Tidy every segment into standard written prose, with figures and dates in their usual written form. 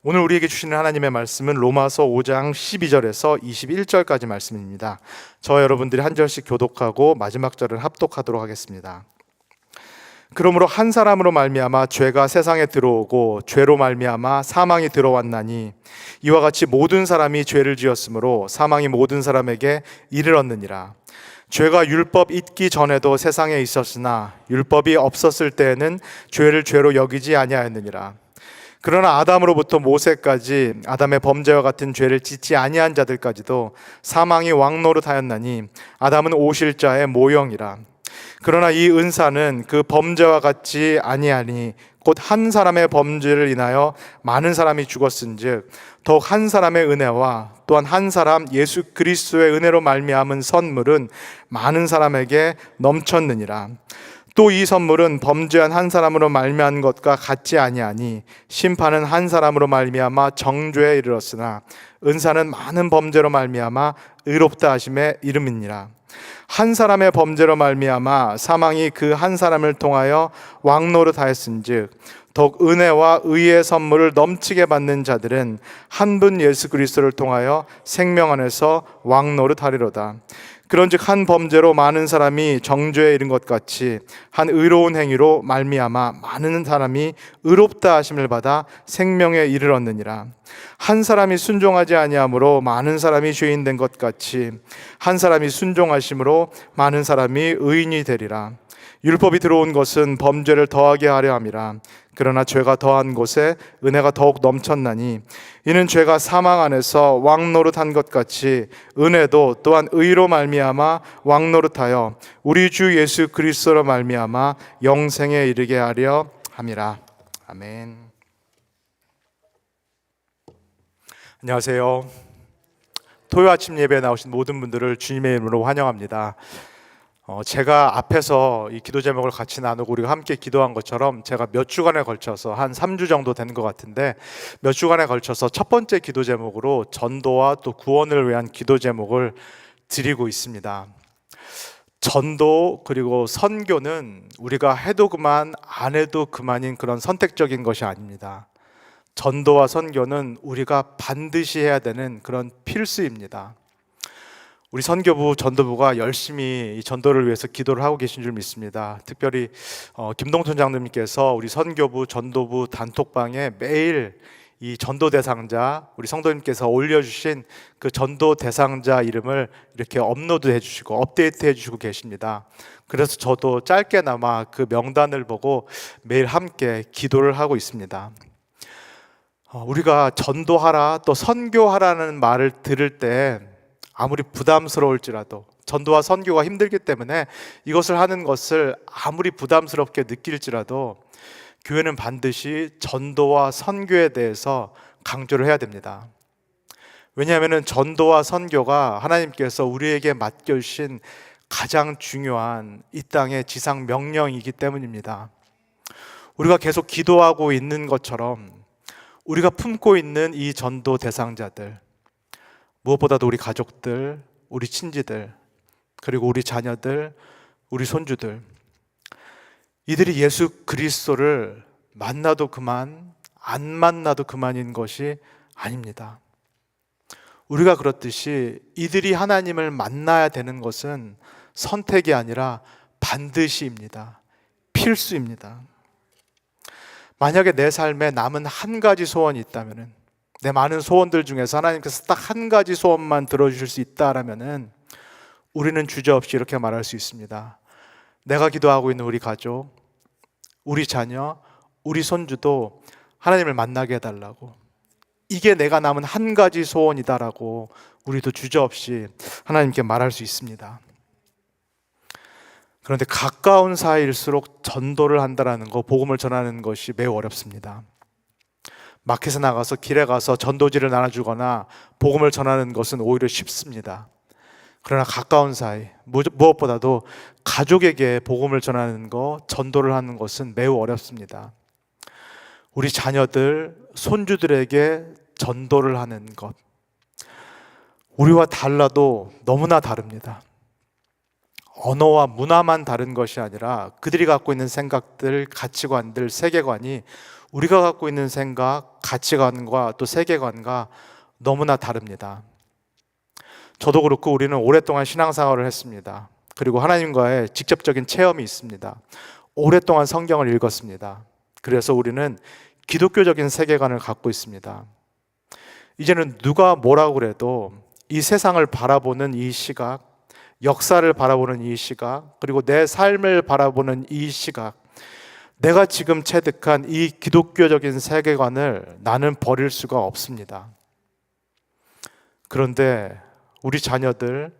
오늘 우리에게 주시는 하나님의 말씀은 로마서 5장 12절에서 21절까지 말씀입니다. 저와 여러분들이 한 절씩 교독하고 마지막 절을 합독하도록 하겠습니다. 그러므로 한 사람으로 말미암아 죄가 세상에 들어오고 죄로 말미암아 사망이 들어왔나니 이와 같이 모든 사람이 죄를 지었으므로 사망이 모든 사람에게 이르렀느니라. 죄가 율법 있기 전에도 세상에 있었으나 율법이 없었을 때에는 죄를 죄로 여기지 아니하였느니라. 그러나 아담으로부터 모세까지 아담의 범죄와 같은 죄를 짓지 아니한 자들까지도 사망이 왕노릇하였나니 아담은 오실 자의 모형이라. 그러나 이 은사는 그 범죄와 같지 아니하니 곧 한 사람의 범죄를 인하여 많은 사람이 죽었은즉 더욱 한 사람의 은혜와 또한 한 사람 예수 그리스도의 은혜로 말미암은 선물은 많은 사람에게 넘쳤느니라. 또 이 선물은 범죄한 한 사람으로 말미암은 것과 같지 아니하니 심판은 한 사람으로 말미암아 정죄에 이르렀으나 은사는 많은 범죄로 말미암아 의롭다 하심에 이름이니라. 한 사람의 범죄로 말미암아 사망이 그 한 사람을 통하여 왕노릇하였은즉 더욱 은혜와 의의 선물을 넘치게 받는 자들은 한 분 예수 그리스도를 통하여 생명 안에서 왕노릇하리로다. 그런즉 한 범죄로 많은 사람이 정죄에 이른 것 같이 한 의로운 행위로 말미암아 많은 사람이 의롭다 하심을 받아 생명에 이르렀느니라. 한 사람이 순종하지 아니함으로 많은 사람이 죄인 된 것 같이 한 사람이 순종하심으로 많은 사람이 의인이 되리라. 율법이 들어온 것은 범죄를 더하게 하려 함이라. 그러나 죄가 더한 곳에 은혜가 더욱 넘쳤나니 이는 죄가 사망 안에서 왕노릇한 것 같이 은혜도 또한 의로 말미암아 왕노릇하여 우리 주 예수 그리스도로 말미암아 영생에 이르게 하려 함이라. 아멘. 안녕하세요. 토요 아침 예배에 나오신 모든 분들을 주님의 이름으로 환영합니다. 제가 앞에서 이 기도 제목을 같이 나누고 우리가 함께 기도한 것처럼 제가 몇 주간에 걸쳐서 한 3주 정도 된 것 같은데 몇 주간에 걸쳐서 첫 번째 기도 제목으로 전도와 또 구원을 위한 기도 제목을 드리고 있습니다. 전도 그리고 선교는 우리가 해도 그만 안 해도 그만인 그런 선택적인 것이 아닙니다. 전도와 선교는 우리가 반드시 해야 되는 그런 필수입니다. 우리 선교부, 전도부가 열심히 이 전도를 위해서 기도를 하고 계신 줄 믿습니다. 특별히 김동천 장로님께서 우리 선교부, 전도부 단톡방에 매일 이 전도 대상자, 우리 성도님께서 올려주신 그 전도 대상자 이름을 이렇게 업로드 해주시고 업데이트 해주시고 계십니다. 그래서 저도 짧게나마 그 명단을 보고 매일 함께 기도를 하고 있습니다. 우리가 전도하라 또 선교하라는 말을 들을 때 아무리 부담스러울지라도 전도와 선교가 힘들기 때문에 이것을 하는 것을 아무리 부담스럽게 느낄지라도 교회는 반드시 전도와 선교에 대해서 강조를 해야 됩니다. 왜냐하면 전도와 선교가 하나님께서 우리에게 맡겨주신 가장 중요한 이 땅의 지상 명령이기 때문입니다. 우리가 계속 기도하고 있는 것처럼 우리가 품고 있는 이 전도 대상자들, 무엇보다도 우리 가족들, 우리 친지들, 그리고 우리 자녀들, 우리 손주들, 이들이 예수 그리스도를 만나도 그만, 안 만나도 그만인 것이 아닙니다. 우리가 그렇듯이 이들이 하나님을 만나야 되는 것은 선택이 아니라 반드시입니다. 필수입니다. 만약에 내 삶에 남은 한 가지 소원이 있다면, 내 많은 소원들 중에서 하나님께서 딱 한 가지 소원만 들어주실 수 있다라면은 우리는 주저없이 이렇게 말할 수 있습니다. 내가 기도하고 있는 우리 가족, 우리 자녀, 우리 손주도 하나님을 만나게 해달라고, 이게 내가 남은 한 가지 소원이다라고 우리도 주저없이 하나님께 말할 수 있습니다. 그런데 가까운 사이일수록 전도를 한다라는 거, 복음을 전하는 것이 매우 어렵습니다. 마켓에 나가서 길에 가서 전도지를 나눠주거나 복음을 전하는 것은 오히려 쉽습니다. 그러나 가까운 사이, 무엇보다도 가족에게 복음을 전하는 것, 전도를 하는 것은 매우 어렵습니다. 우리 자녀들, 손주들에게 전도를 하는 것, 우리와 달라도 너무나 다릅니다. 언어와 문화만 다른 것이 아니라 그들이 갖고 있는 생각들, 가치관들, 세계관이 우리가 갖고 있는 생각, 가치관과 또 세계관과 너무나 다릅니다. 저도 그렇고 우리는 오랫동안 신앙생활을 했습니다. 그리고 하나님과의 직접적인 체험이 있습니다. 오랫동안 성경을 읽었습니다. 그래서 우리는 기독교적인 세계관을 갖고 있습니다. 이제는 누가 뭐라고 그래도 이 세상을 바라보는 이 시각, 역사를 바라보는 이 시각, 그리고 내 삶을 바라보는 이 시각, 내가 지금 체득한 이 기독교적인 세계관을 나는 버릴 수가 없습니다. 그런데 우리 자녀들,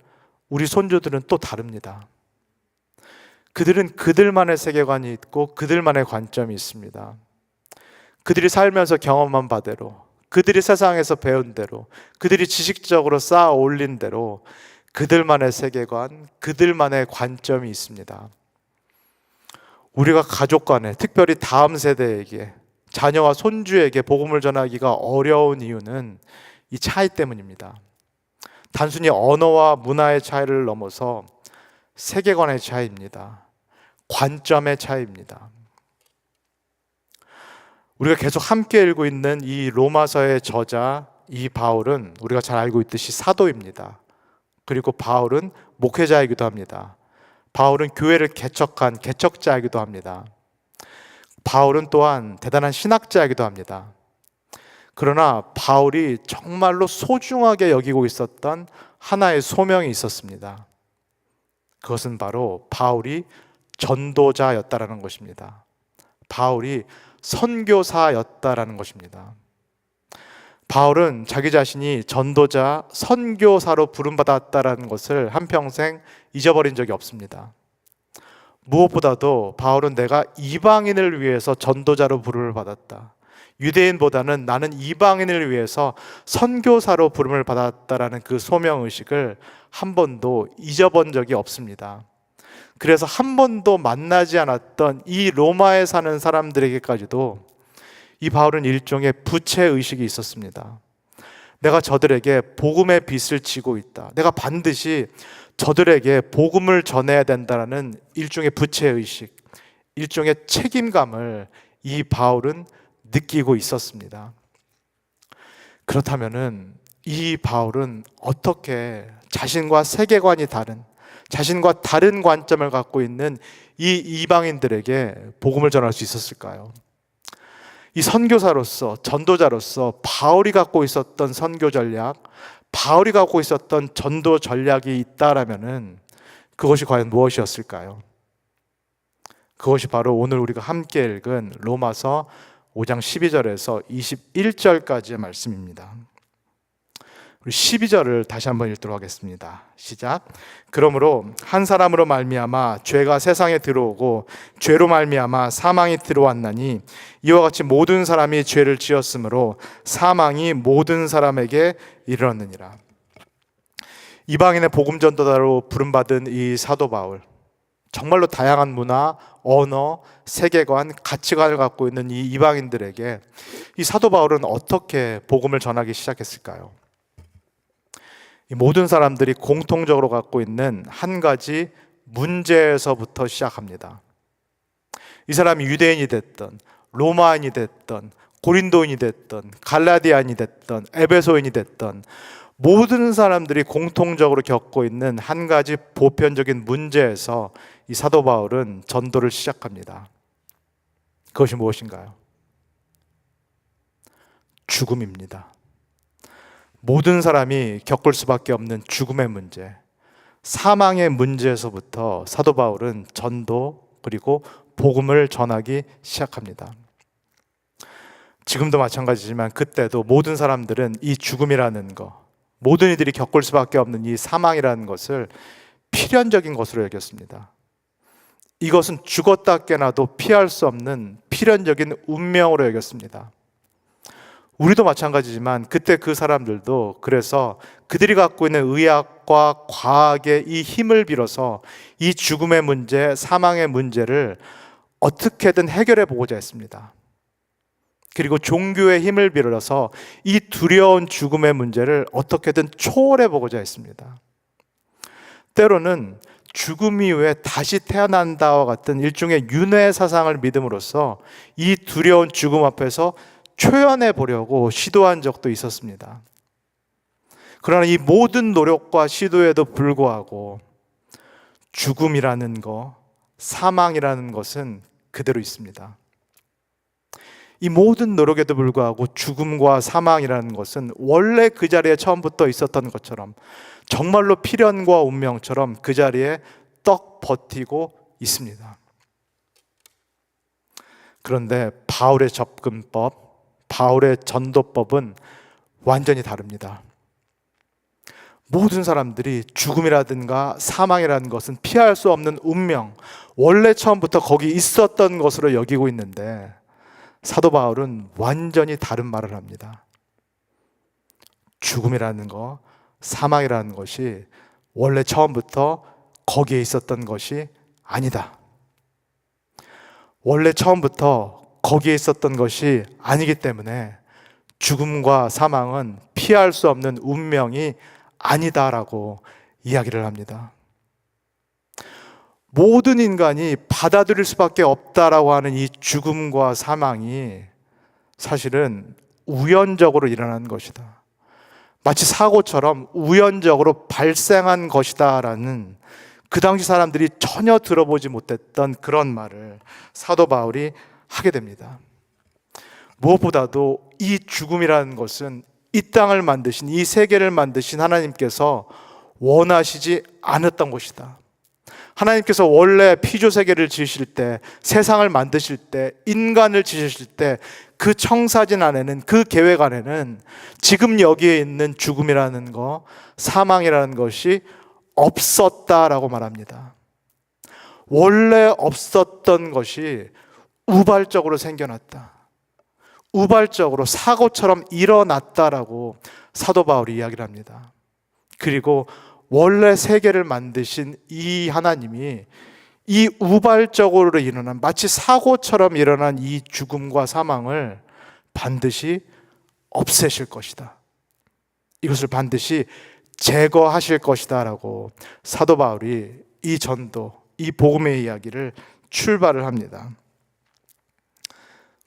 우리 손주들은 또 다릅니다. 그들은 그들만의 세계관이 있고 그들만의 관점이 있습니다. 그들이 살면서 경험한 바대로, 그들이 세상에서 배운 대로, 그들이 지식적으로 쌓아 올린 대로 그들만의 세계관, 그들만의 관점이 있습니다. 우리가 가족 간에, 특별히 다음 세대에게, 자녀와 손주에게 복음을 전하기가 어려운 이유는 이 차이 때문입니다. 단순히 언어와 문화의 차이를 넘어서 세계관의 차이입니다. 관점의 차이입니다. 우리가 계속 함께 읽고 있는 이 로마서의 저자 이 바울은 우리가 잘 알고 있듯이 사도입니다. 그리고 바울은 목회자이기도 합니다. 바울은 교회를 개척한 개척자이기도 합니다. 바울은 또한 대단한 신학자이기도 합니다. 그러나 바울이 정말로 소중하게 여기고 있었던 하나의 소명이 있었습니다. 그것은 바로 바울이 전도자였다라는 것입니다. 바울이 선교사였다라는 것입니다. 바울은 자기 자신이 전도자, 선교사로 부름받았다라는 것을 한평생 잊어버린 적이 없습니다. 무엇보다도 바울은 내가 이방인을 위해서 전도자로 부름을 받았다. 유대인보다는 나는 이방인을 위해서 선교사로 부름을 받았다라는 그 소명의식을 한 번도 잊어본 적이 없습니다. 그래서 한 번도 만나지 않았던 이 로마에 사는 사람들에게까지도 이 바울은 일종의 부채의식이 있었습니다. 내가 저들에게 복음의 빛을 지고 있다. 내가 반드시 저들에게 복음을 전해야 된다는 일종의 부채의식, 일종의 책임감을 이 바울은 느끼고 있었습니다. 그렇다면은 이 바울은 어떻게 자신과 세계관이 다른, 자신과 다른 관점을 갖고 있는 이 이방인들에게 복음을 전할 수 있었을까요? 이 선교사로서, 전도자로서 바울이 갖고 있었던 선교 전략, 바울이 갖고 있었던 전도 전략이 있다라면은 그것이 과연 무엇이었을까요? 그것이 바로 오늘 우리가 함께 읽은 로마서 5장 12절에서 21절까지의 말씀입니다. 우리 12절을 다시 한번 읽도록 하겠습니다. 시작. 그러므로 한 사람으로 말미암아 죄가 세상에 들어오고 죄로 말미암아 사망이 들어왔나니 이와 같이 모든 사람이 죄를 지었으므로 사망이 모든 사람에게 이르렀느니라. 이방인의 복음 전도자로 부름받은 이 사도 바울, 정말로 다양한 문화, 언어, 세계관, 가치관을 갖고 있는 이 이방인들에게 이 사도 바울은 어떻게 복음을 전하기 시작했을까요? 이 모든 사람들이 공통적으로 갖고 있는 한 가지 문제에서부터 시작합니다. 이 사람이 유대인이 됐던, 로마인이 됐던, 고린도인이 됐던, 갈라디아인이 됐던, 에베소인이 됐던 모든 사람들이 공통적으로 겪고 있는 한 가지 보편적인 문제에서 이 사도 바울은 전도를 시작합니다. 그것이 무엇인가요? 죽음입니다. 모든 사람이 겪을 수밖에 없는 죽음의 문제, 사망의 문제에서부터 사도 바울은 전도 그리고 복음을 전하기 시작합니다. 지금도 마찬가지지만 그때도 모든 사람들은 이 죽음이라는 것, 모든 이들이 겪을 수밖에 없는 이 사망이라는 것을 필연적인 것으로 여겼습니다. 이것은 죽었다 깨나도 피할 수 없는 필연적인 운명으로 여겼습니다. 우리도 마찬가지지만 그때 그 사람들도 그래서 그들이 갖고 있는 의학과 과학의 이 힘을 빌어서 이 죽음의 문제, 사망의 문제를 어떻게든 해결해 보고자 했습니다. 그리고 종교의 힘을 빌어서 이 두려운 죽음의 문제를 어떻게든 초월해 보고자 했습니다. 때로는 죽음 이후에 다시 태어난다와 같은 일종의 윤회 사상을 믿음으로써 이 두려운 죽음 앞에서 초연해 보려고 시도한 적도 있었습니다. 그러나 이 모든 노력과 시도에도 불구하고 죽음이라는 것, 사망이라는 것은 그대로 있습니다. 이 모든 노력에도 불구하고 죽음과 사망이라는 것은 원래 그 자리에 처음부터 있었던 것처럼 정말로 필연과 운명처럼 그 자리에 떡 버티고 있습니다. 그런데 바울의 접근법, 바울의 전도법은 완전히 다릅니다. 모든 사람들이 죽음이라든가 사망이라는 것은 피할 수 없는 운명, 원래 처음부터 거기 있었던 것으로 여기고 있는데 사도 바울은 완전히 다른 말을 합니다. 죽음이라는 것, 사망이라는 것이 원래 처음부터 거기에 있었던 것이 아니다. 원래 처음부터 거기에 있었던 것이 아니기 때문에 죽음과 사망은 피할 수 없는 운명이 아니다라고 이야기를 합니다. 모든 인간이 받아들일 수밖에 없다라고 하는 이 죽음과 사망이 사실은 우연적으로 일어난 것이다. 마치 사고처럼 우연적으로 발생한 것이다라는 그 당시 사람들이 전혀 들어보지 못했던 그런 말을 사도 바울이 하게 됩니다. 무엇보다도 이 죽음이라는 것은 이 땅을 만드신, 이 세계를 만드신 하나님께서 원하시지 않았던 것이다. 하나님께서 원래 피조 세계를 지으실 때, 세상을 만드실 때, 인간을 지으실 때 그 청사진 안에는, 그 계획 안에는 지금 여기에 있는 죽음이라는 것, 사망이라는 것이 없었다라고 말합니다. 원래 없었던 것이 우발적으로 생겨났다. 우발적으로 사고처럼 일어났다라고 사도 바울이 이야기를 합니다. 그리고 원래 세계를 만드신 이 하나님이 이 우발적으로 일어난, 마치 사고처럼 일어난 이 죽음과 사망을 반드시 없애실 것이다. 이것을 반드시 제거하실 것이다 라고 사도 바울이 이 전도, 이 복음의 이야기를 출발을 합니다.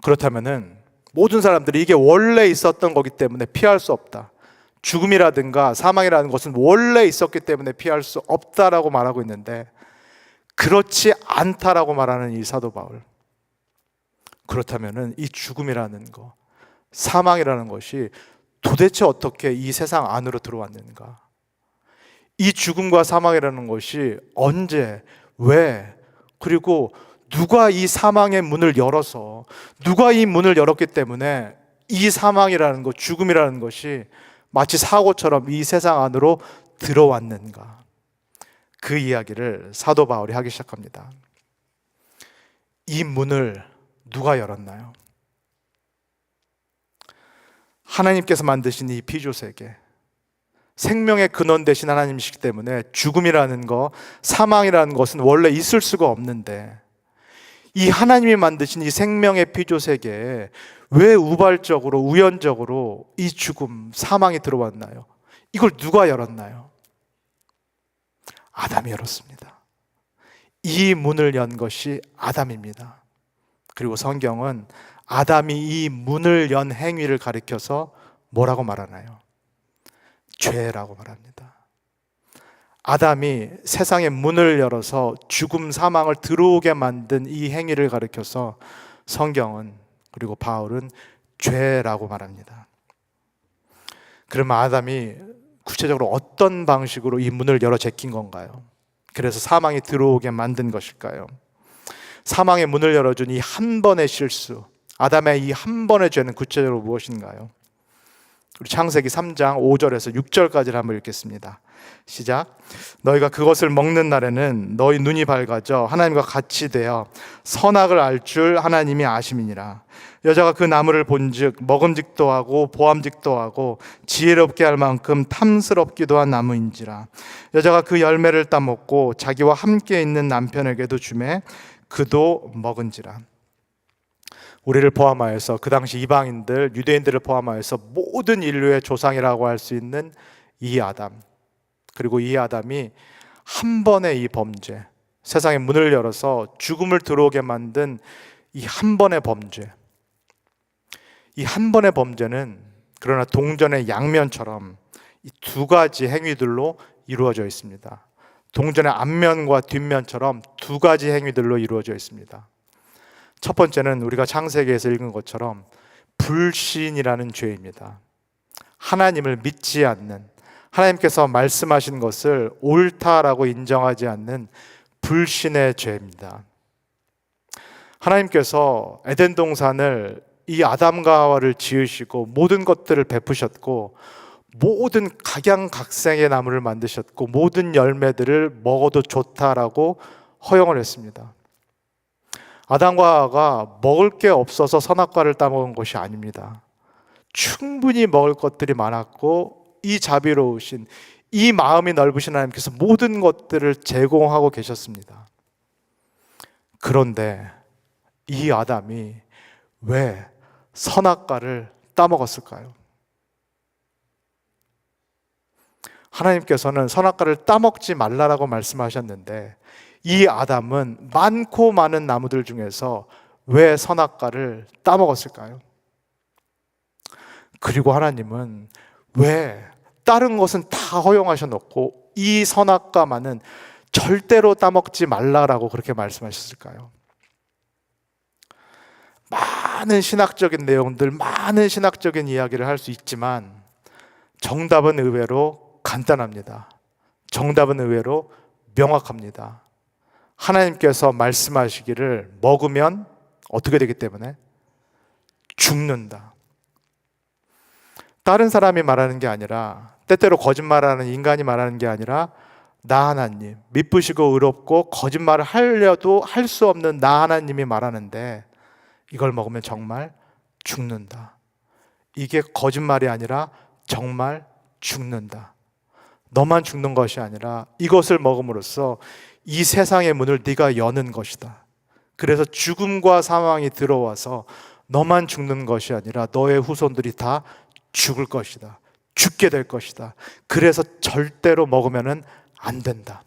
그렇다면은 모든 사람들이 이게 원래 있었던 거기 때문에 피할 수 없다. 죽음이라든가 사망이라는 것은 원래 있었기 때문에 피할 수 없다라고 말하고 있는데 그렇지 않다라고 말하는 이 사도 바울. 그렇다면은 이 죽음이라는 것, 사망이라는 것이 도대체 어떻게 이 세상 안으로 들어왔는가? 이 죽음과 사망이라는 것이 언제, 왜, 그리고 누가 이 사망의 문을 열어서, 누가 이 문을 열었기 때문에 이 사망이라는 것, 죽음이라는 것이 마치 사고처럼 이 세상 안으로 들어왔는가? 그 이야기를 사도 바울이 하기 시작합니다. 이 문을 누가 열었나요? 하나님께서 만드신 이 피조세계, 생명의 근원 되신 하나님이시기 때문에 죽음이라는 것, 사망이라는 것은 원래 있을 수가 없는데 이 하나님이 만드신 이 생명의 피조세계에 왜 우발적으로, 우연적으로 이 죽음, 사망이 들어왔나요? 이걸 누가 열었나요? 아담이 열었습니다. 이 문을 연 것이 아담입니다. 그리고 성경은 아담이 이 문을 연 행위를 가리켜서 뭐라고 말하나요? 죄라고 말합니다. 아담이 세상의 문을 열어서 죽음, 사망을 들어오게 만든 이 행위를 가리켜서 성경은, 그리고 바울은 죄라고 말합니다. 그러면 아담이 구체적으로 어떤 방식으로 이 문을 열어 제낀 건가요? 그래서 사망이 들어오게 만든 것일까요? 사망의 문을 열어준 이 한 번의 실수, 아담의 이 한 번의 죄는 구체적으로 무엇인가요? 우리 창세기 3장 5절에서 6절까지를 한번 읽겠습니다. 시작. 너희가 그것을 먹는 날에는 너희 눈이 밝아져 하나님과 같이 되어 선악을 알 줄 하나님이 아심이니라. 여자가 그 나무를 본즉 먹음직도 하고 보암직도 하고 지혜롭게 할 만큼 탐스럽기도 한 나무인지라. 여자가 그 열매를 따먹고 자기와 함께 있는 남편에게도 주매 그도 먹은지라. 우리를 포함하여서 그 당시 이방인들, 유대인들을 포함하여서 모든 인류의 조상이라고 할 수 있는 이 아담, 그리고 이 아담이 한 번의 이 범죄, 세상의 문을 열어서 죽음을 들어오게 만든 이 한 번의 범죄, 이 한 번의 범죄는 그러나 동전의 양면처럼 이 두 가지 행위들로 이루어져 있습니다. 동전의 앞면과 뒷면처럼 두 가지 행위들로 이루어져 있습니다. 첫 번째는 우리가 창세기에서 읽은 것처럼 불신이라는 죄입니다. 하나님을 믿지 않는, 하나님께서 말씀하신 것을 옳다라고 인정하지 않는 불신의 죄입니다. 하나님께서 에덴 동산을 이 아담과 하와를 지으시고 모든 것들을 베푸셨고 모든 각양각색의 나무를 만드셨고 모든 열매들을 먹어도 좋다라고 허용을 했습니다. 아담과 하와가 먹을 게 없어서 선악과를 따먹은 것이 아닙니다. 충분히 먹을 것들이 많았고 이 자비로우신, 이 마음이 넓으신 하나님께서 모든 것들을 제공하고 계셨습니다. 그런데 이 아담이 왜 선악과를 따먹었을까요? 하나님께서는 선악과를 따먹지 말라라고 말씀하셨는데 이 아담은 많고 많은 나무들 중에서 왜 선악과를 따먹었을까요? 그리고 하나님은 왜 다른 것은 다 허용하셔 놓고 이 선악과만은 절대로 따먹지 말라라고 그렇게 말씀하셨을까요? 많은 신학적인 내용들, 많은 신학적인 이야기를 할 수 있지만 정답은 의외로 간단합니다. 정답은 의외로 명확합니다. 하나님께서 말씀하시기를 먹으면 어떻게 되기 때문에? 죽는다. 다른 사람이 말하는 게 아니라, 때때로 거짓말하는 인간이 말하는 게 아니라 나 하나님, 미쁘시고 의롭고 거짓말을 하려도 할 수 없는 나 하나님이 말하는데 이걸 먹으면 정말 죽는다. 이게 거짓말이 아니라 정말 죽는다. 너만 죽는 것이 아니라 이것을 먹음으로써 이 세상의 문을 네가 여는 것이다. 그래서 죽음과 사망이 들어와서 너만 죽는 것이 아니라 너의 후손들이 다 죽을 것이다. 죽게 될 것이다. 그래서 절대로 먹으면 안 된다.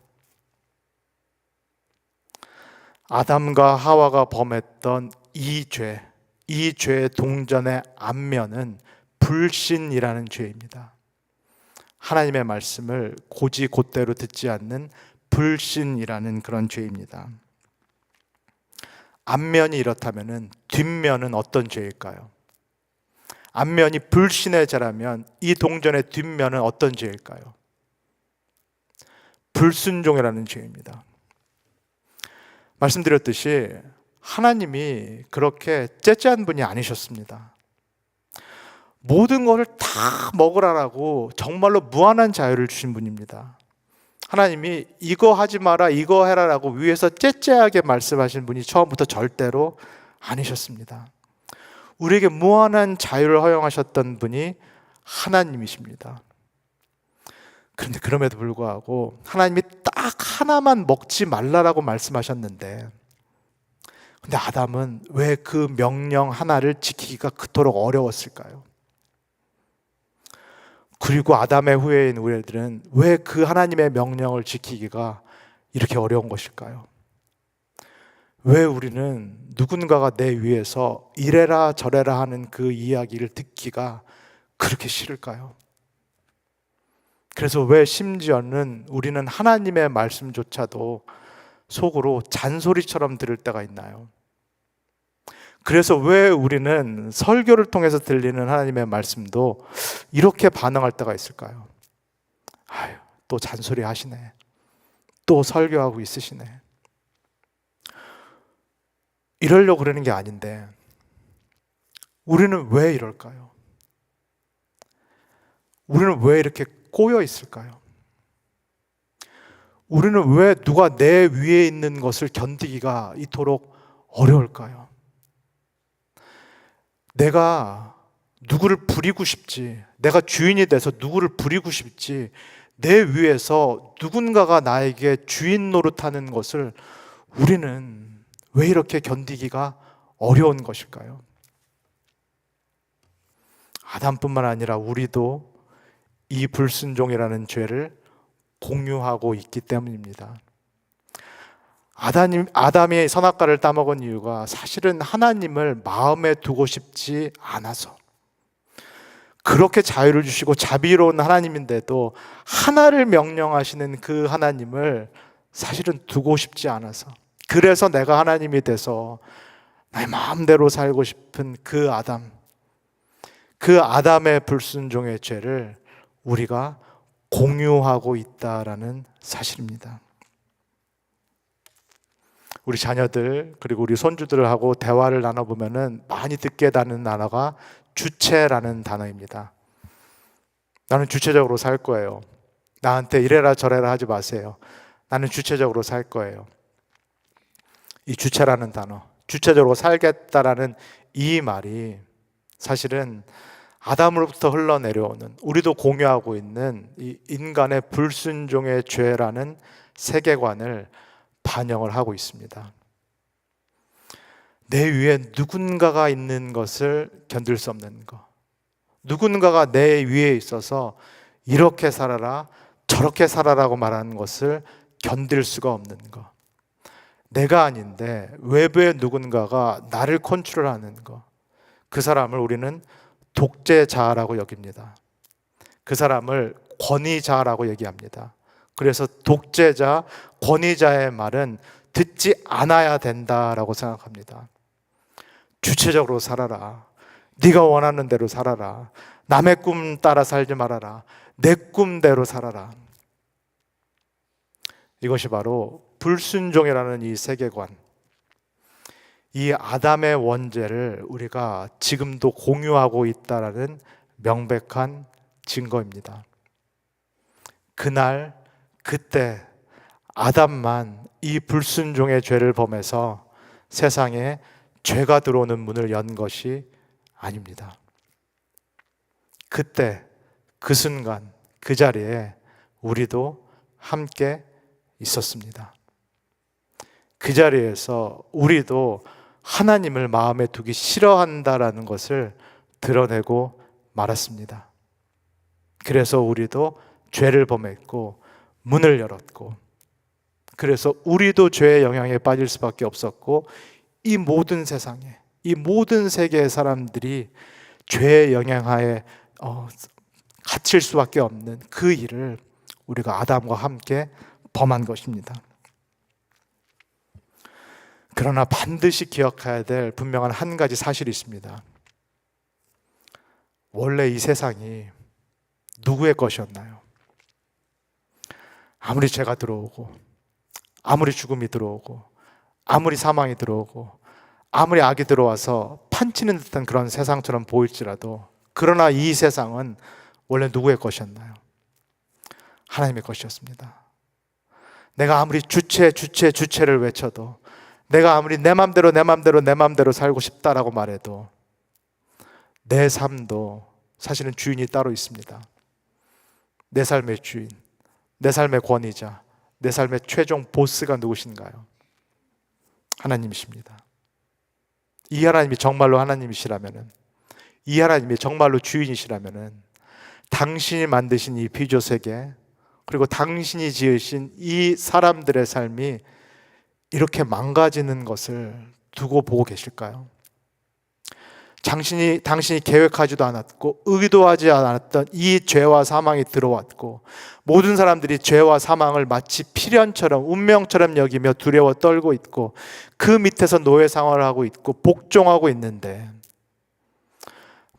아담과 하와가 범했던 이 죄의 동전의 앞면은 불신이라는 죄입니다. 하나님의 말씀을 곧이곧대로 듣지 않는 불신이라는 그런 죄입니다. 앞면이 이렇다면 뒷면은 어떤 죄일까요? 앞면이 불신의 죄라면 이 동전의 뒷면은 어떤 죄일까요? 불순종이라는 죄입니다. 말씀드렸듯이 하나님이 그렇게 째째한 분이 아니셨습니다. 모든 것을 다 먹으라라고 정말로 무한한 자유를 주신 분입니다. 하나님이 이거 하지 마라, 이거 해라라고 위에서 째째하게 말씀하신 분이 처음부터 절대로 아니셨습니다. 우리에게 무한한 자유를 허용하셨던 분이 하나님이십니다. 그런데 그럼에도 불구하고 하나님이 딱 하나만 먹지 말라라고 말씀하셨는데, 근데 아담은 왜 그 명령 하나를 지키기가 그토록 어려웠을까요? 그리고 아담의 후예인 우리들은 왜 그 하나님의 명령을 지키기가 이렇게 어려운 것일까요? 왜 우리는 누군가가 내 위에서 이래라 저래라 하는 그 이야기를 듣기가 그렇게 싫을까요? 그래서 왜 심지어는 우리는 하나님의 말씀조차도 속으로 잔소리처럼 들을 때가 있나요? 그래서 왜 우리는 설교를 통해서 들리는 하나님의 말씀도 이렇게 반응할 때가 있을까요? 아유, 또 잔소리 하시네. 또 설교하고 있으시네. 이러려고 그러는 게 아닌데 우리는 왜 이럴까요? 우리는 왜 이렇게 꼬여 있을까요? 우리는 왜 누가 내 위에 있는 것을 견디기가 이토록 어려울까요? 내가 누구를 부리고 싶지, 내가 주인이 돼서 누구를 부리고 싶지, 내 위에서 누군가가 나에게 주인 노릇하는 것을 우리는 왜 이렇게 견디기가 어려운 것일까요? 아담뿐만 아니라 우리도 이 불순종이라는 죄를 공유하고 있기 때문입니다. 아담이 선악과를 따먹은 이유가 사실은 하나님을 마음에 두고 싶지 않아서, 그렇게 자유를 주시고 자비로운 하나님인데도 하나를 명령하시는 그 하나님을 사실은 두고 싶지 않아서, 그래서 내가 하나님이 돼서 나의 마음대로 살고 싶은 그 아담의 불순종의 죄를 우리가 공유하고 있다라는 사실입니다. 우리 자녀들 그리고 우리 손주들하고 대화를 나눠보면은 많이 듣게 되는 단어가 주체라는 단어입니다. 나는 주체적으로 살 거예요. 나한테 이래라 저래라 하지 마세요. 나는 주체적으로 살 거예요. 이 주체라는 단어, 주체적으로 살겠다라는 이 말이 사실은 아담으로부터 흘러내려오는, 우리도 공유하고 있는 이 인간의 불순종의 죄라는 세계관을 반영을 하고 있습니다. 내 위에 누군가가 있는 것을 견딜 수 없는 것, 누군가가 내 위에 있어서 이렇게 살아라 저렇게 살아라고 말하는 것을 견딜 수가 없는 것, 내가 아닌데 외부의 누군가가 나를 컨트롤하는 것, 그 사람을 우리는 독재자라고 여깁니다. 그 사람을 권위자라고 얘기합니다. 그래서 독재자, 권위자의 말은 듣지 않아야 된다라고 생각합니다. 주체적으로 살아라. 네가 원하는 대로 살아라. 남의 꿈 따라 살지 말아라. 내 꿈대로 살아라. 이것이 바로 불순종이라는 이 세계관, 이 아담의 원죄를 우리가 지금도 공유하고 있다는 명백한 증거입니다. 그날 그때 아담만 이 불순종의 죄를 범해서 세상에 죄가 들어오는 문을 연 것이 아닙니다. 그때 그 순간 그 자리에 우리도 함께 있었습니다. 그 자리에서 우리도 하나님을 마음에 두기 싫어한다라는 것을 드러내고 말았습니다. 그래서 우리도 죄를 범했고 문을 열었고, 그래서 우리도 죄의 영향에 빠질 수밖에 없었고, 이 모든 세상에, 이 모든 세계의 사람들이 죄의 영향하에 갇힐 수밖에 없는 그 일을 우리가 아담과 함께 범한 것입니다. 그러나 반드시 기억해야 될 분명한 한 가지 사실이 있습니다. 원래 이 세상이 누구의 것이었나요? 아무리 죄가 들어오고, 아무리 죽음이 들어오고, 아무리 사망이 들어오고, 아무리 악이 들어와서 판치는 듯한 그런 세상처럼 보일지라도, 그러나 이 세상은 원래 누구의 것이었나요? 하나님의 것이었습니다. 내가 아무리 주체를 외쳐도, 내가 아무리 내 맘대로 살고 싶다라고 말해도 내 삶도 사실은 주인이 따로 있습니다. 내 삶의 주인, 내 삶의 권위자, 내 삶의 최종 보스가 누구신가요? 하나님이십니다. 이 하나님이 정말로 하나님이시라면은, 이 하나님이 정말로 주인이시라면은 당신이 만드신 이 피조세계, 그리고 당신이 지으신 이 사람들의 삶이 이렇게 망가지는 것을 두고 보고 계실까요? 당신이 계획하지도 않았고 의도하지 않았던 이 죄와 사망이 들어왔고, 모든 사람들이 죄와 사망을 마치 필연처럼 운명처럼 여기며 두려워 떨고 있고, 그 밑에서 노예 생활을 하고 있고 복종하고 있는데,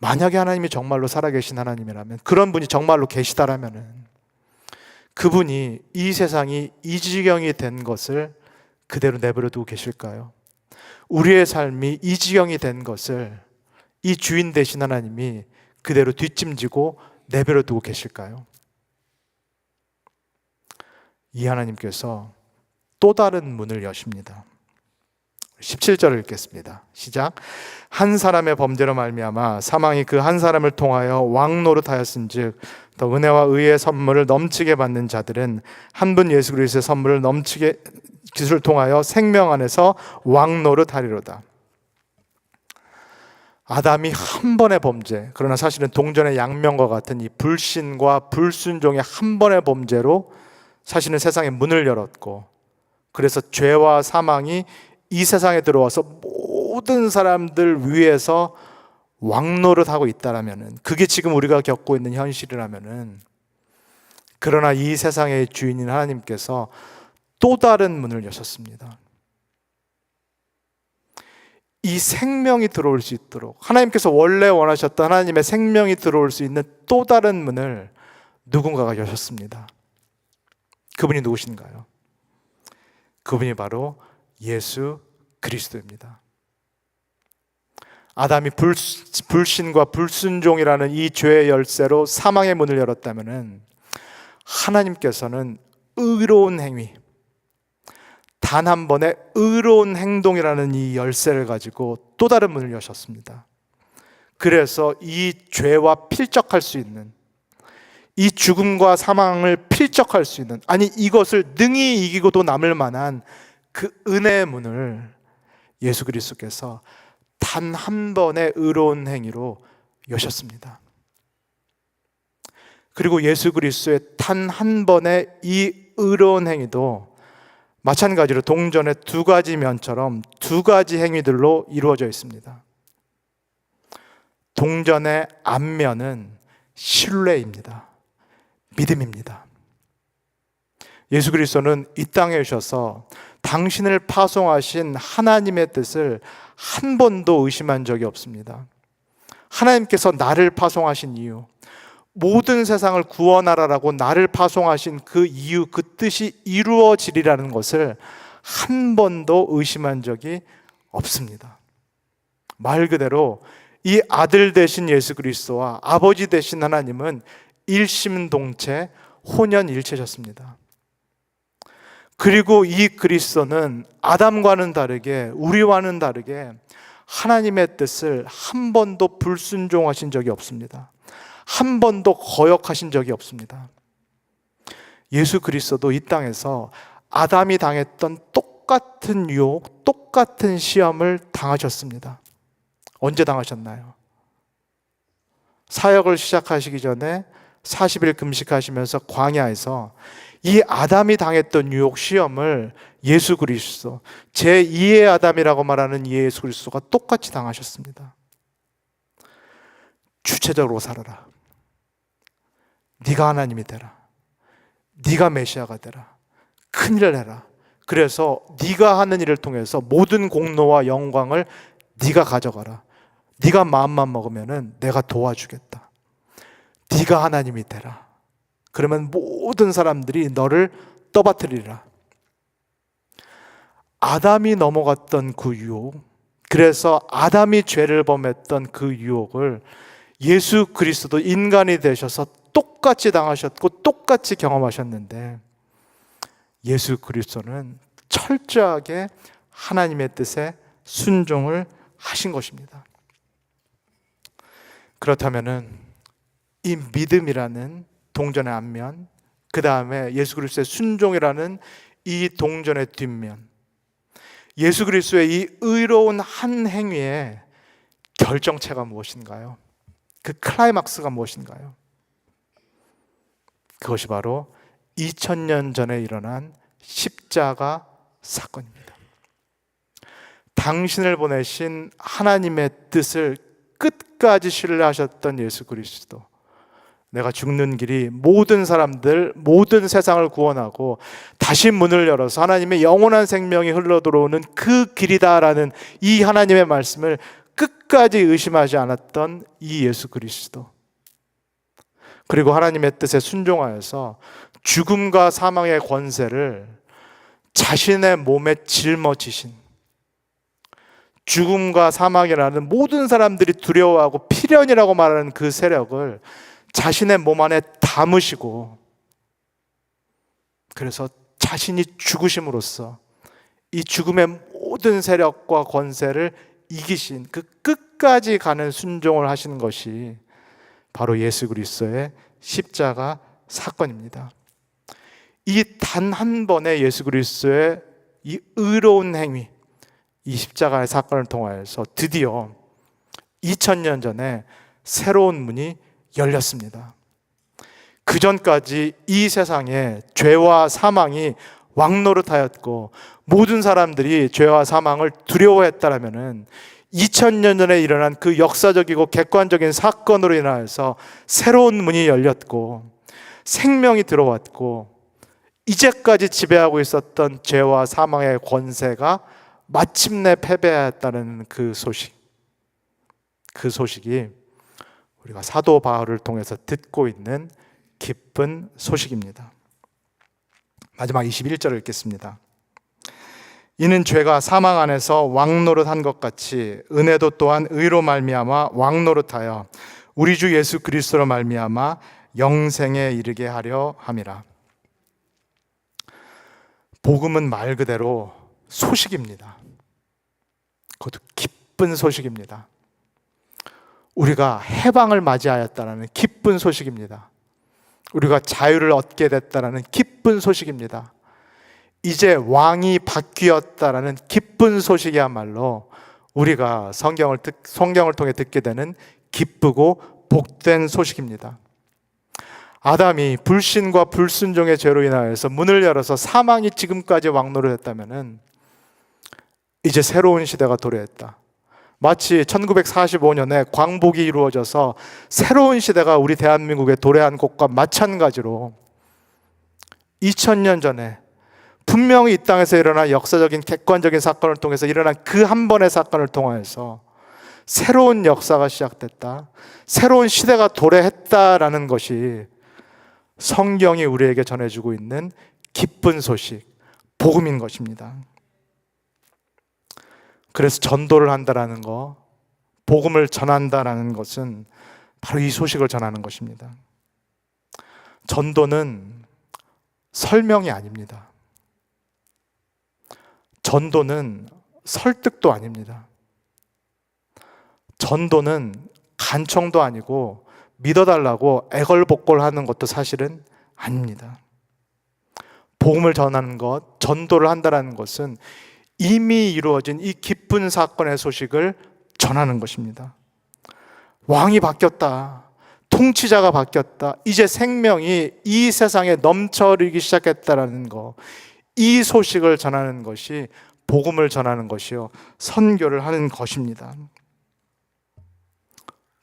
만약에 하나님이 정말로 살아계신 하나님이라면, 그런 분이 정말로 계시다라면은 그분이 이 세상이 이 지경이 된 것을 그대로 내버려 두고 계실까요? 우리의 삶이 이 지경이 된 것을 이 주인 되신 하나님이 그대로 뒷짐지고 내버려 두고 계실까요? 이 하나님께서 또 다른 문을 여십니다. 17절을 읽겠습니다. 시작. 한 사람의 범죄로 말미암아 사망이 그 한 사람을 통하여 왕노릇하였은즉, 더 은혜와 의의 선물을 넘치게 받는 자들은 한 분 예수 그리스도의 선물을 넘치게 기술을 통하여 생명 안에서 왕노릇하리로다. 아담이 한 번의 범죄, 그러나 사실은 동전의 양면과 같은 이 불신과 불순종의 한 번의 범죄로 사실은 세상에 문을 열었고, 그래서 죄와 사망이 이 세상에 들어와서 모든 사람들 위에서 왕노릇하고 있다라면은, 그게 지금 우리가 겪고 있는 현실이라면은, 그러나 이 세상의 주인인 하나님께서 또 다른 문을 여셨습니다. 이 생명이 들어올 수 있도록, 하나님께서 원래 원하셨던 하나님의 생명이 들어올 수 있는 또 다른 문을 누군가가 여셨습니다. 그분이 누구신가요? 그분이 바로 예수 그리스도입니다. 아담이 불신과 불순종이라는 이 죄의 열쇠로 사망의 문을 열었다면, 하나님께서는 의로운 행위, 단 한 번의 의로운 행동이라는 이 열쇠를 가지고 또 다른 문을 여셨습니다. 그래서 이 죄와 필적할 수 있는, 이 죽음과 사망을 필적할 수 있는, 아니 이것을 능히 이기고도 남을 만한 그 은혜의 문을 예수 그리스도께서 단 한 번의 의로운 행위로 여셨습니다. 그리고 예수 그리스도의 단 한 번의 이 의로운 행위도 마찬가지로 동전의 두 가지 면처럼 두 가지 행위들로 이루어져 있습니다. 동전의 앞면은 신뢰입니다. 믿음입니다. 예수 그리스도는 이 땅에 오셔서 당신을 파송하신 하나님의 뜻을 한 번도 의심한 적이 없습니다. 하나님께서 나를 파송하신 이유, 모든 세상을 구원하라라고 나를 파송하신 그 이유, 그 뜻이 이루어지리라는 것을 한 번도 의심한 적이 없습니다. 말 그대로 이 아들 되신 예수 그리스도와 아버지 되신 하나님은 일심동체, 혼연일체셨습니다. 그리고 이 그리스도는 아담과는 다르게, 우리와는 다르게 하나님의 뜻을 한 번도 불순종하신 적이 없습니다. 한 번도 거역하신 적이 없습니다. 예수 그리스도도 이 땅에서 아담이 당했던 똑같은 유혹, 똑같은 시험을 당하셨습니다. 언제 당하셨나요? 사역을 시작하시기 전에 40일 금식하시면서 광야에서 이 아담이 당했던 유혹, 시험을 예수 그리스도, 제2의 아담이라고 말하는 이 예수 그리스도가 똑같이 당하셨습니다. 주체적으로 살아라. 네가 하나님이 되라. 네가 메시아가 되라. 큰일을 해라. 그래서 네가 하는 일을 통해서 모든 공로와 영광을 네가 가져가라. 네가 마음만 먹으면은 내가 도와주겠다. 네가 하나님이 되라. 그러면 모든 사람들이 너를 떠받들이라. 아담이 넘어갔던 그 유혹, 그래서 아담이 죄를 범했던 그 유혹을 예수 그리스도도 인간이 되셔서 똑같이 당하셨고 똑같이 경험하셨는데, 예수 그리스도는 철저하게 하나님의 뜻에 순종을 하신 것입니다. 그렇다면은 이 믿음이라는 동전의 앞면, 그 다음에 예수 그리스도의 순종이라는 이 동전의 뒷면, 예수 그리스도의 이 의로운 한 행위의 결정체가 무엇인가요? 그 클라이막스가 무엇인가요? 그것이 바로 2000년 전에 일어난 십자가 사건입니다. 당신을 보내신 하나님의 뜻을 끝까지 신뢰하셨던 예수 그리스도, 내가 죽는 길이 모든 사람들, 모든 세상을 구원하고 다시 문을 열어서 하나님의 영원한 생명이 흘러들어오는 그 길이다라는 이 하나님의 말씀을 끝까지 의심하지 않았던 이 예수 그리스도, 그리고 하나님의 뜻에 순종하여서 죽음과 사망의 권세를 자신의 몸에 짊어지신, 죽음과 사망이라는 모든 사람들이 두려워하고 필연이라고 말하는 그 세력을 자신의 몸 안에 담으시고, 그래서 자신이 죽으심으로써 이 죽음의 모든 세력과 권세를 이기신, 그 끝까지 가는 순종을 하시는 것이 바로 예수 그리스도의 십자가 사건입니다. 이 단 한 번의 예수 그리스도의 이 의로운 행위, 이 십자가의 사건을 통하여서 드디어 2000년 전에 새로운 문이 열렸습니다. 그 전까지 이 세상에 죄와 사망이 왕노릇하였고 모든 사람들이 죄와 사망을 두려워했다라면은 2000년 전에 일어난 그 역사적이고 객관적인 사건으로 인하여서 새로운 문이 열렸고 생명이 들어왔고 이제까지 지배하고 있었던 죄와 사망의 권세가 마침내 패배하였다는 그 소식이 우리가 사도 바울을 통해서 듣고 있는 기쁜 소식입니다. 마지막 21절을 읽겠습니다. 이는 죄가 사망 안에서 왕노릇한 것 같이 은혜도 또한 의로 말미암아 왕노릇하여 우리 주 예수 그리스도로 말미암아 영생에 이르게 하려 함이라. 복음은 말 그대로 소식입니다. 그것도 기쁜 소식입니다. 우리가 해방을 맞이하였다는 기쁜 소식입니다. 우리가 자유를 얻게 됐다는 기쁜 소식입니다. 이제 왕이 바뀌었다는 기쁜 소식이야말로 우리가 성경을 통해 듣게 되는 기쁘고 복된 소식입니다. 아담이 불신과 불순종의 죄로 인하여서 문을 열어서 사망이 지금까지 왕노를 했다면 이제 새로운 시대가 도래했다. 마치 1945년에 광복이 이루어져서 새로운 시대가 우리 대한민국에 도래한 것과 마찬가지로 2000년 전에 분명히 이 땅에서 일어난 역사적인 객관적인 사건을 통해서 일어난 그 한 번의 사건을 통하여서 새로운 역사가 시작됐다. 새로운 시대가 도래했다라는 것이 성경이 우리에게 전해주고 있는 기쁜 소식, 복음인 것입니다. 그래서 전도를 한다라는 것, 복음을 전한다라는 것은 바로 이 소식을 전하는 것입니다. 전도는 설명이 아닙니다. 전도는 설득도 아닙니다. 전도는 간청도 아니고 믿어달라고 애걸복걸하는 것도 사실은 아닙니다. 복음을 전하는 것, 전도를 한다는 것은 이미 이루어진 이 기쁜 사건의 소식을 전하는 것입니다. 왕이 바뀌었다. 통치자가 바뀌었다. 이제 생명이 이 세상에 넘쳐흐르기 시작했다라는 것, 이 소식을 전하는 것이 복음을 전하는 것이요, 선교를 하는 것입니다.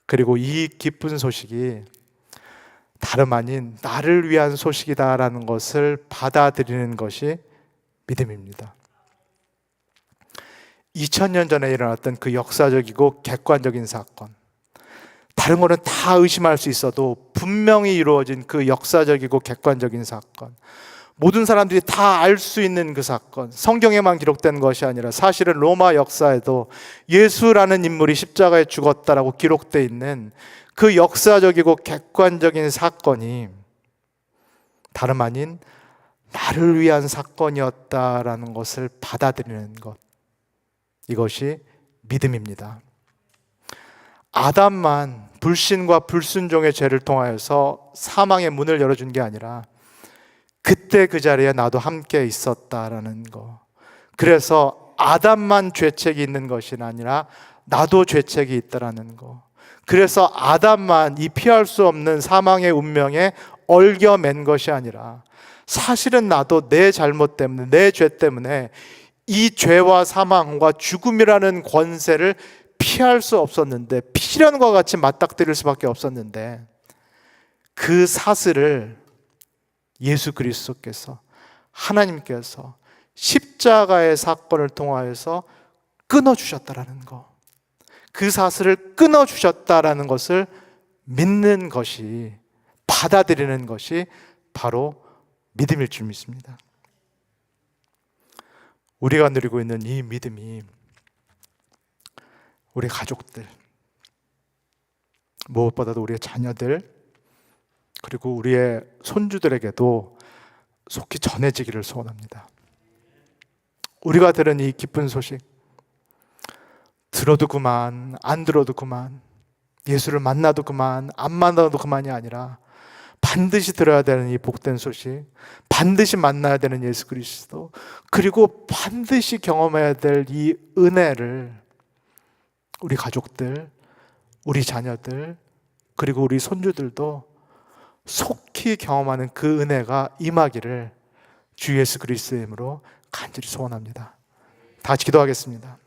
그리고 이 기쁜 소식이 다름 아닌 나를 위한 소식이다라는 것을 받아들이는 것이 믿음입니다. 2000년 전에 일어났던 그 역사적이고 객관적인 사건, 다른 거는 다 의심할 수 있어도 분명히 이루어진 그 역사적이고 객관적인 사건, 모든 사람들이 다 알 수 있는 그 사건, 성경에만 기록된 것이 아니라 사실은 로마 역사에도 예수라는 인물이 십자가에 죽었다라고 기록되어 있는 그 역사적이고 객관적인 사건이 다름 아닌 나를 위한 사건이었다라는 것을 받아들이는 것, 이것이 믿음입니다. 아담만 불신과 불순종의 죄를 통하여서 사망의 문을 열어준 게 아니라 그때 그 자리에 나도 함께 있었다라는 거. 그래서 아담만 죄책이 있는 것이 아니라 나도 죄책이 있다라는 거. 그래서 아담만 이 피할 수 없는 사망의 운명에 얽혀맨 것이 아니라 사실은 나도 내 잘못 때문에, 내 죄 때문에 이 죄와 사망과 죽음이라는 권세를 피할 수 없었는데, 필연과 같이 맞닥뜨릴 수밖에 없었는데, 그 사슬을 예수 그리스도께서, 하나님께서 십자가의 사건을 통하여서 끊어주셨다라는 것, 그 사슬을 끊어주셨다라는 것을 믿는 것이, 받아들이는 것이 바로 믿음일 줄 믿습니다. 우리가 누리고 있는 이 믿음이 우리 가족들, 무엇보다도 우리의 자녀들, 그리고 우리의 손주들에게도 속히 전해지기를 소원합니다. 우리가 들은 이 기쁜 소식, 들어도 그만, 안 들어도 그만, 예수를 만나도 그만, 안 만나도 그만이 아니라 반드시 들어야 되는 이 복된 소식, 반드시 만나야 되는 예수 그리스도, 그리고 반드시 경험해야 될 이 은혜를 우리 가족들, 우리 자녀들, 그리고 우리 손주들도 속히 깊이 경험하는 그 은혜가 임하기를 주 예수 그리스도의 이름으로 간절히 소원합니다. 다 같이 기도하겠습니다.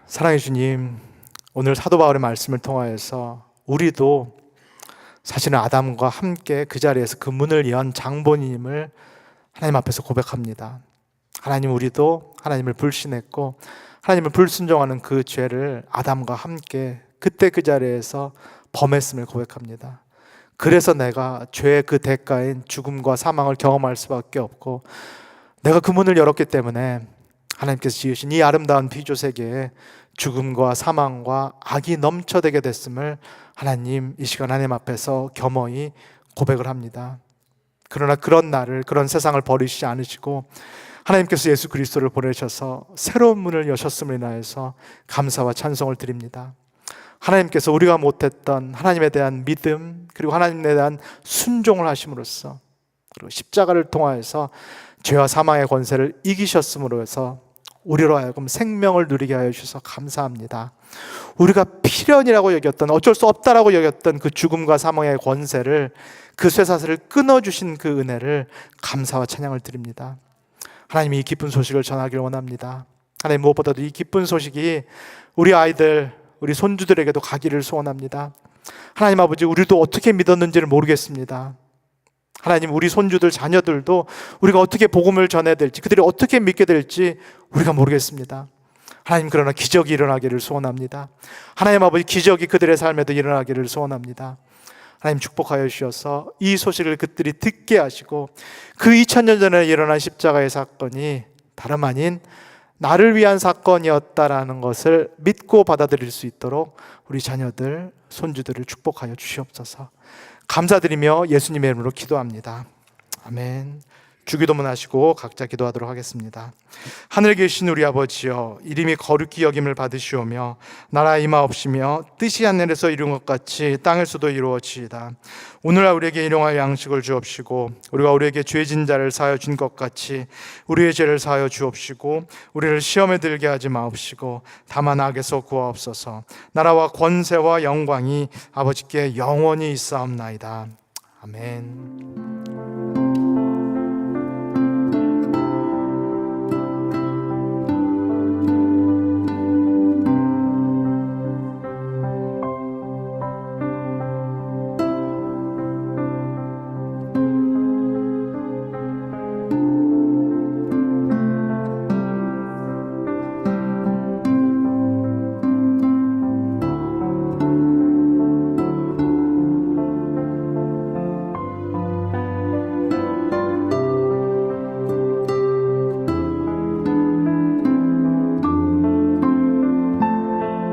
사랑해 주님, 오늘 사도 바울의 말씀을 통하여서 우리도 사실은 아담과 함께 그 자리에서 그 문을 연 장본인임을 하나님 앞에서 고백합니다. 하나님, 우리도 하나님을 불신했고 하나님을 불순종하는 그 죄를 아담과 함께 그때 그 자리에서 범했음을 고백합니다. 그래서 내가 죄의 그 대가인 죽음과 사망을 경험할 수밖에 없고, 내가 그 문을 열었기 때문에 하나님께서 지으신 이 아름다운 피조 세계에 죽음과 사망과 악이 넘쳐되게 됐음을 하나님, 이 시간 하나님 앞에서 겸허히 고백을 합니다. 그러나 그런 나를, 그런 세상을 버리시지 않으시고 하나님께서 예수 그리스도를 보내셔서 새로운 문을 여셨음을 인하여서 감사와 찬송을 드립니다. 하나님께서 우리가 못했던 하나님에 대한 믿음, 그리고 하나님에 대한 순종을 하심으로써, 그리고 십자가를 통하여서 죄와 사망의 권세를 이기셨음으로 해서 우리로 하여금 생명을 누리게 하여 주셔서 감사합니다. 우리가 필연이라고 여겼던, 어쩔 수 없다라고 여겼던 그 죽음과 사망의 권세를, 그 쇠사슬을 끊어주신 그 은혜를 감사와 찬양을 드립니다. 하나님이 이 기쁜 소식을 전하기를 원합니다. 하나님, 무엇보다도 이 기쁜 소식이 우리 아이들, 우리 손주들에게도 가기를 소원합니다. 하나님 아버지, 우리도 어떻게 믿었는지를 모르겠습니다. 하나님, 우리 손주들, 자녀들도 우리가 어떻게 복음을 전해야 될지, 그들이 어떻게 믿게 될지 우리가 모르겠습니다. 하나님, 그러나 기적이 일어나기를 소원합니다. 하나님 아버지, 기적이 그들의 삶에도 일어나기를 소원합니다. 하나님, 축복하여 주셔서 이 소식을 그들이 듣게 하시고, 그 2000년 전에 일어난 십자가의 사건이 다름 아닌 나를 위한 사건이었다라는 것을 믿고 받아들일 수 있도록 우리 자녀들, 손주들을 축복하여 주시옵소서. 감사드리며 예수님의 이름으로 기도합니다. 아멘. 주기도문 하시고 각자 기도하도록 하겠습니다. 하늘에 계신 우리 아버지여, 이름이 거룩히 여김을 받으시오며 나라 임하옵시며 뜻이 하늘에서 이룬 것 같이 땅에서도 이루어지이다. 오늘날 우리에게 일용할 양식을 주옵시고, 우리가 우리에게 죄진 자를 사하여 준 것 같이 우리의 죄를 사하여 주옵시고, 우리를 시험에 들게 하지 마옵시고 다만 악에서 구하옵소서. 나라와 권세와 영광이 아버지께 영원히 있사옵나이다. 아멘.